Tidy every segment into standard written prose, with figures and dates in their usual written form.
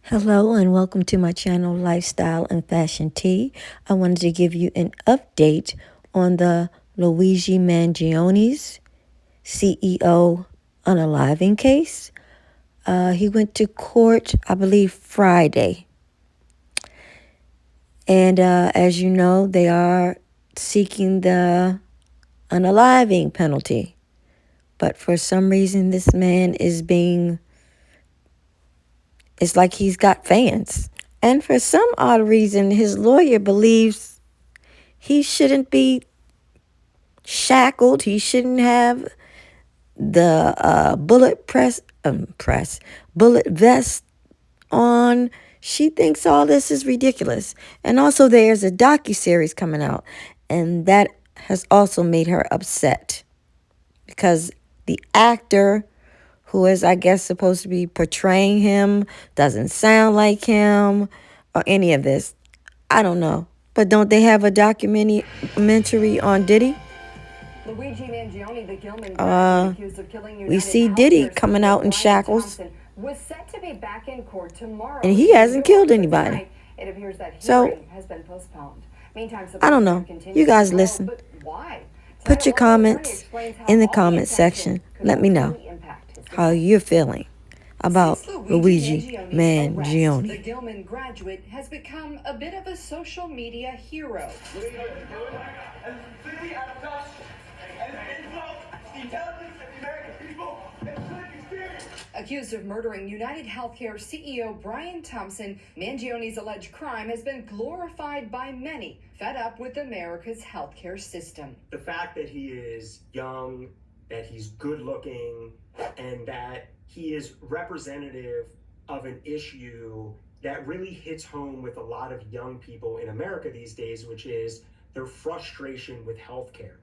Hello and welcome to my channel, Lifestyle and Fashion Tea. I wanted to give you an update on the Luigi Mangione's CEO unaliving case. He went to court, I believe, Friday. And as you know, they are seeking the unaliving penalty. But for some reason, this man it's like he's got fans. And for some odd reason, his lawyer believes he shouldn't be shackled. He shouldn't have the bullet vest on. She thinks all this is ridiculous. And also there's a docuseries coming out, and that has also made her upset because the actor who is, I guess, supposed to be portraying him doesn't sound like him or any of this. I don't know. But don't they have a documentary on Diddy? Luigi Mangione, the Gilman accused of killing United We see Diddy coming out in shackles, was set to be back in court tomorrow, and he hasn't killed anybody. It appears that So, has been postponed. Meantime, I don't know. You guys listen. Why? Put your comments in the comment section. Let me know how you're feeling about Luigi Mangione. The Gilman graduate has become a bit of a social media hero. Accused of murdering United Healthcare CEO Brian Thompson, Mangione's alleged crime has been glorified by many, fed up with America's healthcare system. The fact that he is young, that he's good looking, and that he is representative of an issue that really hits home with a lot of young people in America these days, which is their frustration with healthcare.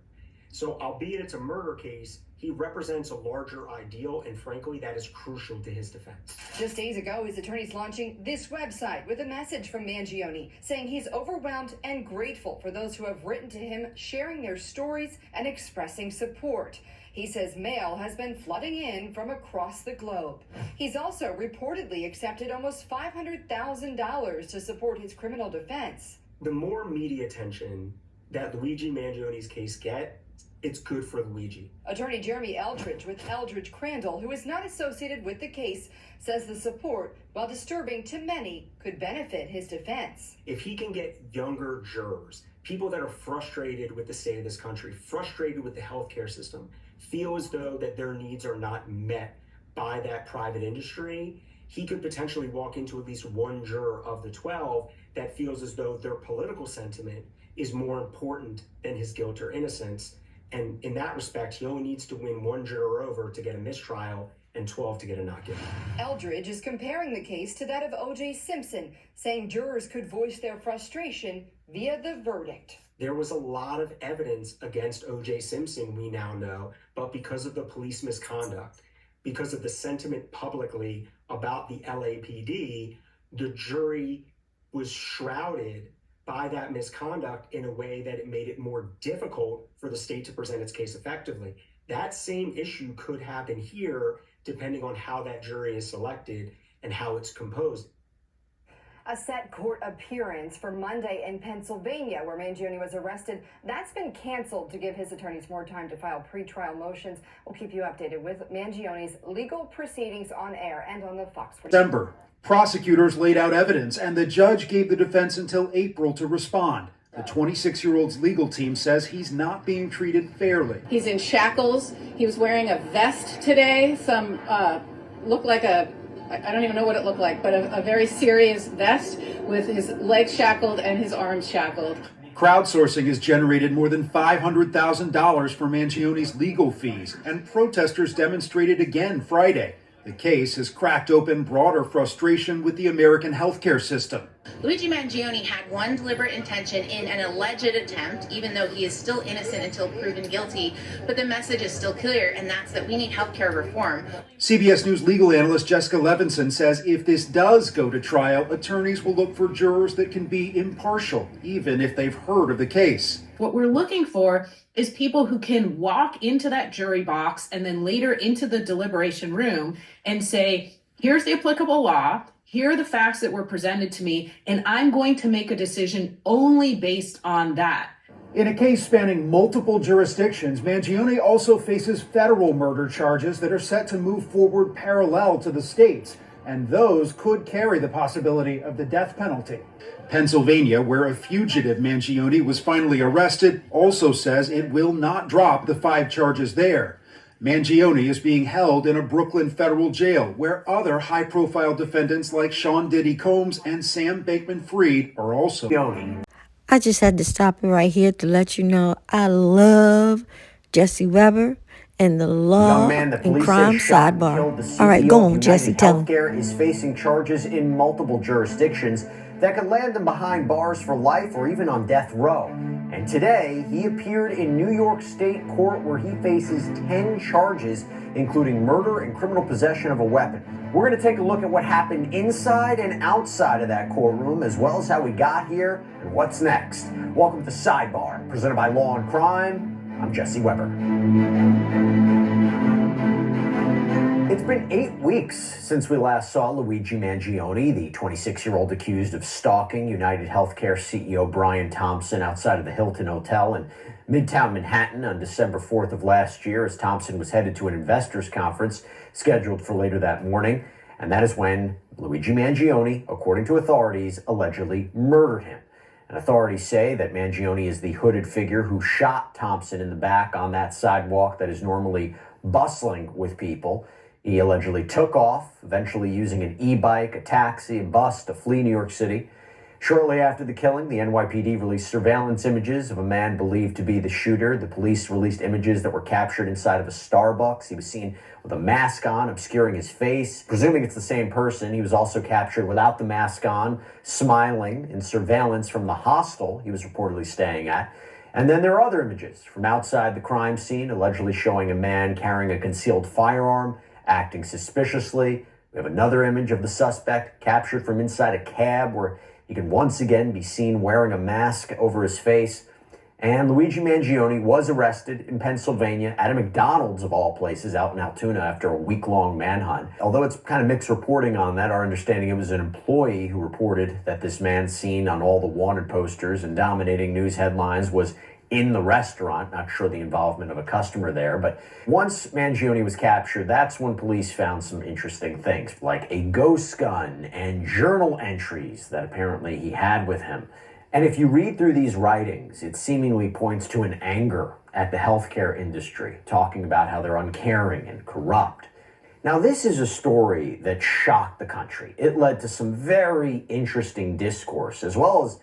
So albeit it's a murder case, he represents a larger ideal, and frankly, that is crucial to his defense. Just days ago, his attorneys launching this website with a message from Mangione saying he's overwhelmed and grateful for those who have written to him, sharing their stories and expressing support. He says mail has been flooding in from across the globe. He's also reportedly accepted almost $500,000 to support his criminal defense. The more media attention that Luigi Mangione's case gets, it's good for Luigi. Attorney Jeremy Eldridge with Eldridge Crandall, who is not associated with the case, says the support, while disturbing to many, could benefit his defense. If he can get younger jurors, people that are frustrated with the state of this country, frustrated with the healthcare system, feel as though that their needs are not met by that private industry, he could potentially walk into at least one juror of the 12 that feels as though their political sentiment is more important than his guilt or innocence. And in that respect, he only needs to win one juror over to get a mistrial and 12 to get a not guilty. Eldridge is comparing the case to that of O.J. Simpson, saying jurors could voice their frustration via the verdict. There was a lot of evidence against O.J. Simpson, we now know, but because of the police misconduct, because of the sentiment publicly about the LAPD, the jury was shrouded by that misconduct in a way that it made it more difficult for the state to present its case effectively. That same issue could happen here, depending on how that jury is selected and how it's composed. A set court appearance for Monday in Pennsylvania, where Mangione was arrested, that's been canceled to give his attorneys more time to file pretrial motions. We'll keep you updated with Mangione's legal proceedings on air and on the Fox. December, prosecutors laid out evidence, and the judge gave the defense until April to respond. The 26-year-old's legal team says he's not being treated fairly. He's in shackles. He was wearing a vest today. Some looked like I don't even know what it looked like, but a very serious vest with his legs shackled and his arms shackled. Crowdsourcing has generated more than $500,000 for Mangione's legal fees, and protesters demonstrated again Friday. The case has cracked open broader frustration with the American healthcare system. Luigi Mangione had one deliberate intention in an alleged attempt, even though he is still innocent until proven guilty. But the message is still clear, and that's that we need healthcare reform. CBS News legal analyst Jessica Levinson says if this does go to trial, attorneys will look for jurors that can be impartial, even if they've heard of the case. What we're looking for is people who can walk into that jury box and then later into the deliberation room and say, here's the applicable law. here are the facts that were presented to me, and I'm going to make a decision only based on that. In a case spanning multiple jurisdictions, Mangione also faces federal murder charges that are set to move forward parallel to the states, and those could carry the possibility of the death penalty. Pennsylvania, where a fugitive Mangione was finally arrested, also says it will not drop the 5 charges there. Mangione is being held in a Brooklyn federal jail where other high-profile defendants like Sean Diddy Combs and Sam Bankman-Fried are also. I just had to stop it right here to let you know I love Jesse Weber and the Law and Crime Sidebar. All right, go on, Jesse, tell him. Healthcare is facing charges in multiple jurisdictions that could land him behind bars for life or even on death row. And today, he appeared in New York State Court where he faces 10 charges, including murder and criminal possession of a weapon. We're going to take a look at what happened inside and outside of that courtroom, as well as how we got here and what's next. Welcome to Sidebar, presented by Law and Crime. I'm Jesse Weber. It's been 8 weeks since we last saw Luigi Mangione, the 26-year-old accused of stalking United Healthcare CEO Brian Thompson outside of the Hilton Hotel in Midtown Manhattan on December 4th of last year, as Thompson was headed to an investors conference scheduled for later that morning. And that is when Luigi Mangione, according to authorities, allegedly murdered him. And authorities say that Mangione is the hooded figure who shot Thompson in the back on that sidewalk that is normally bustling with people. He allegedly took off, eventually using an e-bike, a taxi, a bus to flee New York City. Shortly after the killing, the NYPD released surveillance images of a man believed to be the shooter. The police released images that were captured inside of a Starbucks. He was seen with a mask on, obscuring his face. Presuming it's the same person, he was also captured without the mask on, smiling in surveillance from the hostel he was reportedly staying at. And then there are other images from outside the crime scene, allegedly showing a man carrying a concealed firearm, acting suspiciously. We have another image of the suspect captured from inside a cab where he can once again be seen wearing a mask over his face. And Luigi Mangione was arrested in Pennsylvania at a McDonald's, of all places, out in Altoona after a week-long manhunt. Although it's kind of mixed reporting on that, our understanding it was an employee who reported that this man seen on all the wanted posters and dominating news headlines was in the restaurant. Not sure the involvement of a customer there, but once Mangione was captured, that's when police found some interesting things, like a ghost gun and journal entries that apparently he had with him. And if you read through these writings, it seemingly points to an anger at the healthcare industry, talking about how they're uncaring and corrupt. Now, this is a story that shocked the country. It led to some very interesting discourse, as well as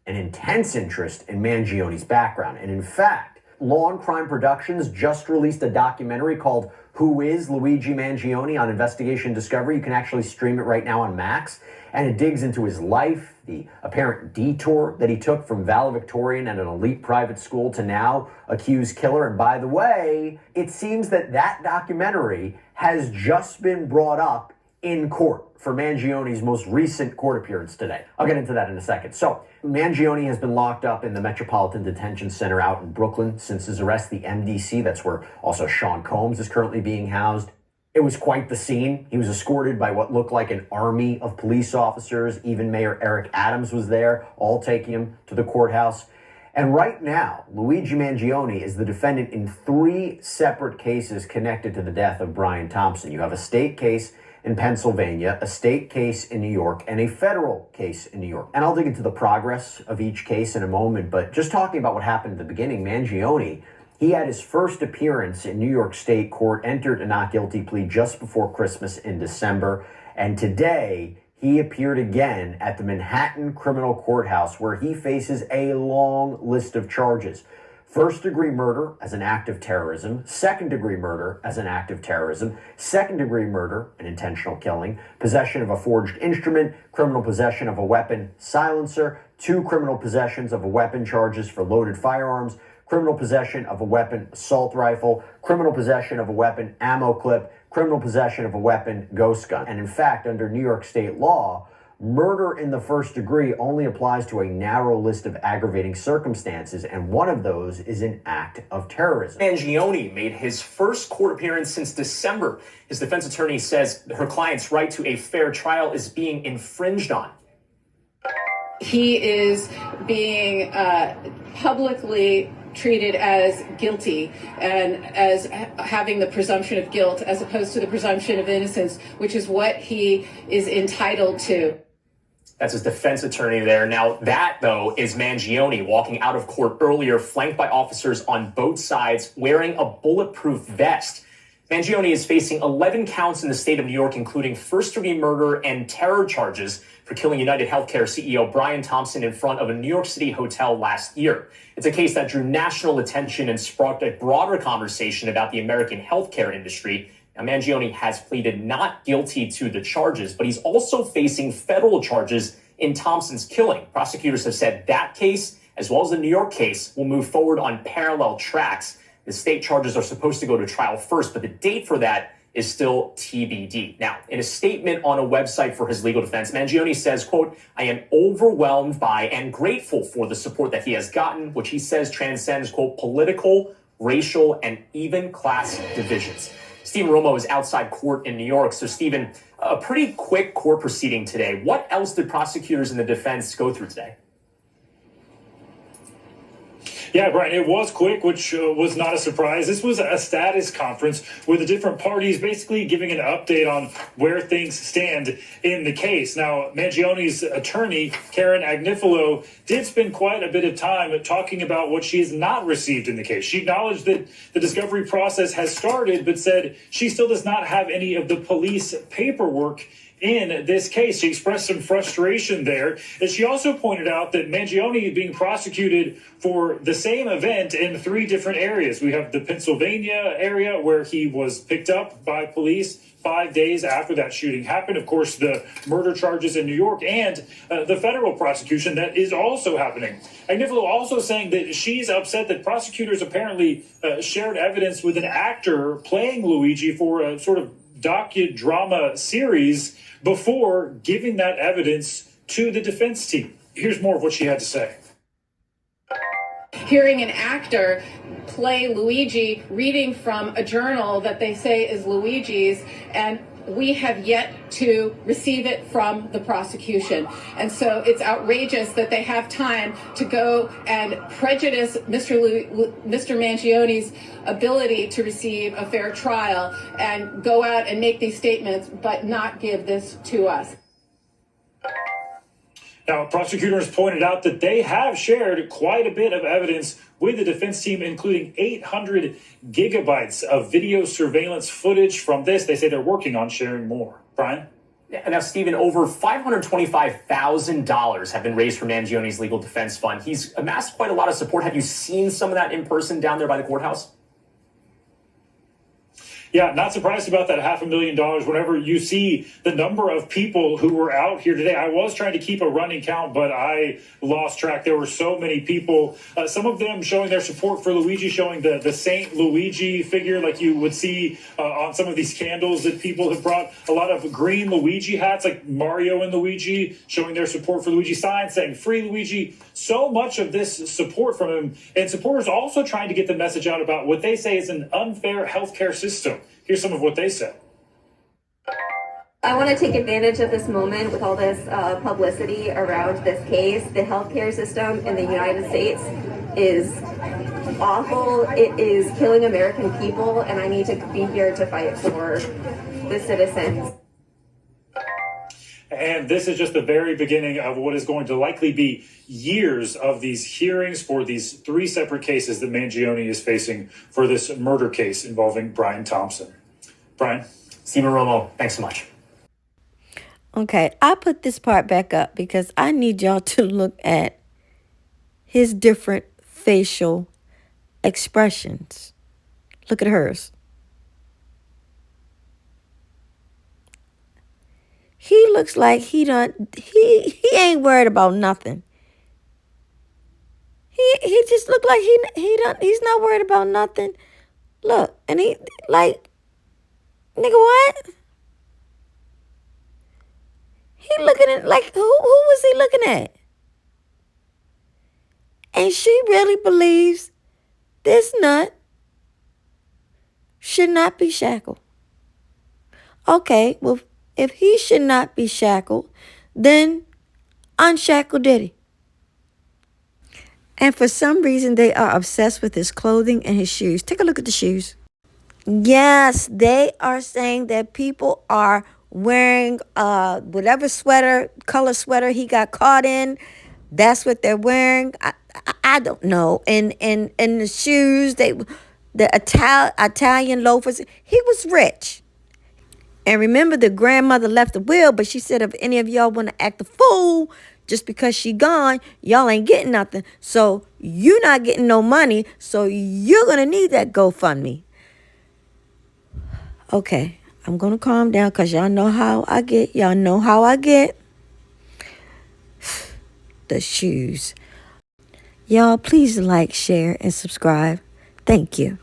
an intense interest in Mangione's background. And in fact, Law and Crime Productions just released a documentary called Who is Luigi Mangione on Investigation Discovery. You can actually stream it right now on Max. And it digs into his life, the apparent detour that he took from valedictorian at an elite private school to now accused killer. And by the way, it seems that that documentary has just been brought up in court for Mangione's most recent court appearance today. I'll get into that in a second. So, Mangione has been locked up in the Metropolitan Detention Center out in Brooklyn since his arrest, the MDC. That's where also Sean Combs is currently being housed. It was quite the scene. He was escorted by what looked like an army of police officers. Even Mayor Eric Adams was there, all taking him to the courthouse. And right now, Luigi Mangione is the defendant in 3 separate cases connected to the death of Brian Thompson. You have a state case in Pennsylvania, a state case in New York, and a federal case in New York. And I'll dig into the progress of each case in a moment, but just talking about what happened at the beginning, Mangione, he had his first appearance in New York State Court, entered a not guilty plea just before Christmas in December, and today he appeared again at the Manhattan Criminal Courthouse where he faces a long list of charges. First-degree murder as an act of terrorism, second-degree murder as an act of terrorism, second-degree murder, an intentional killing, possession of a forged instrument, criminal possession of a weapon silencer, 2 criminal possessions of a weapon charges for loaded firearms, criminal possession of a weapon assault rifle, criminal possession of a weapon ammo clip, criminal possession of a weapon ghost gun. And in fact, under New York state law, Murder in the first degree only applies to a narrow list of aggravating circumstances, and one of those is an act of terrorism. Mangione made his first court appearance since December. His defense attorney says her client's right to a fair trial is being infringed on. He is being publicly treated as guilty and as having the presumption of guilt as opposed to the presumption of innocence, which is what he is entitled to. That's his defense attorney there. Now, that, though, is Mangione walking out of court earlier, flanked by officers on both sides, wearing a bulletproof vest. Mangione is facing 11 counts in the state of New York, including first-degree murder and terror charges for killing United Healthcare CEO Brian Thompson in front of a New York City hotel last year. It's a case that drew national attention and sparked a broader conversation about the American healthcare industry. Now, Mangione has pleaded not guilty to the charges, but he's also facing federal charges in Thompson's killing. Prosecutors have said that case, as well as the New York case, will move forward on parallel tracks. The state charges are supposed to go to trial first, but the date for that is still TBD. Now, in a statement on a website for his legal defense, Mangione says, quote, "I am overwhelmed by and grateful for the support that he has gotten," which he says transcends, quote, "political, racial, and even class divisions." Stephen Romo is outside court in New York. So, Stephen, a pretty quick court proceeding today. What else did prosecutors and the defense go through today? Yeah, Brian, it was quick, which was not a surprise. This was a status conference where the different parties basically giving an update on where things stand in the case. Now, Mangione's attorney, Karen Agnifilo, did spend quite a bit of time talking about what she has not received in the case. She acknowledged that the discovery process has started, but said she still does not have any of the police paperwork in this case. She expressed some frustration there. And she also pointed out that Mangione is being prosecuted for the same event in 3 different areas. We have the Pennsylvania area where he was picked up by police 5 days after that shooting happened. Of course, the murder charges in New York and the federal prosecution that is also happening. Agnifilo also saying that she's upset that prosecutors apparently shared evidence with an actor playing Luigi for a sort of docudrama series before giving that evidence to the defense team. Here's more of what she had to say. Hearing an actor play Luigi reading from a journal that they say is Luigi's, and we have yet to receive it from the prosecution. And so it's outrageous that they have time to go and prejudice Mr. Mangione's ability to receive a fair trial and go out and make these statements, but not give this to us. Now, prosecutors pointed out that they have shared quite a bit of evidence with the defense team, including 800 gigabytes of video surveillance footage from this. They say they're working on sharing more. Brian? Yeah, now, Stephen, over $525,000 have been raised for Mangione's legal defense fund. He's amassed quite a lot of support. Have you seen some of that in person down there by the courthouse? Yeah, not surprised about that $500,000 whenever you see the number of people who were out here today. I was trying to keep a running count, but I lost track. There were so many people, some of them showing their support for Luigi, showing the Saint Luigi figure like you would see on some of these candles that people have brought. A lot of green Luigi hats like Mario and Luigi, showing their support for Luigi, signs saying free Luigi. So much of this support from him, and supporters also trying to get the message out about what they say is an unfair healthcare system. Here's some of what they said. I want to take advantage of this moment with all this publicity around this case. The healthcare system in the United States is awful. It is killing American people, and I need to be here to fight for the citizens. And this is just the very beginning of what is going to likely be years of these hearings for these 3 separate cases that Mangione is facing for this murder case involving Brian Thompson. Brian? Stephen Romo, thanks so much. Okay, I put this part back up because I need y'all to look at his different facial expressions. Look at hers. He looks like he ain't worried about nothing. He just looked like he's not worried about nothing. Look, and he like, nigga, what? He He looking at like who was he looking at? And she really believes this nut should not be shackled. Okay, well, if he should not be shackled, then unshackle Diddy. And for some reason, they are obsessed with his clothing and his shoes. Take a look at the shoes. Yes, they are saying that people are wearing whatever color sweater he got caught in. That's what they're wearing. I don't know. And the shoes, the Italian loafers. He was rich. And remember, the grandmother left a will, but she said if any of y'all want to act a fool just because she gone, y'all ain't getting nothing. So you're not getting no money, so you're going to need that GoFundMe. Okay, I'm going to calm down because y'all know how I get. Y'all know how I get. The shoes. Y'all, please like, share, and subscribe. Thank you.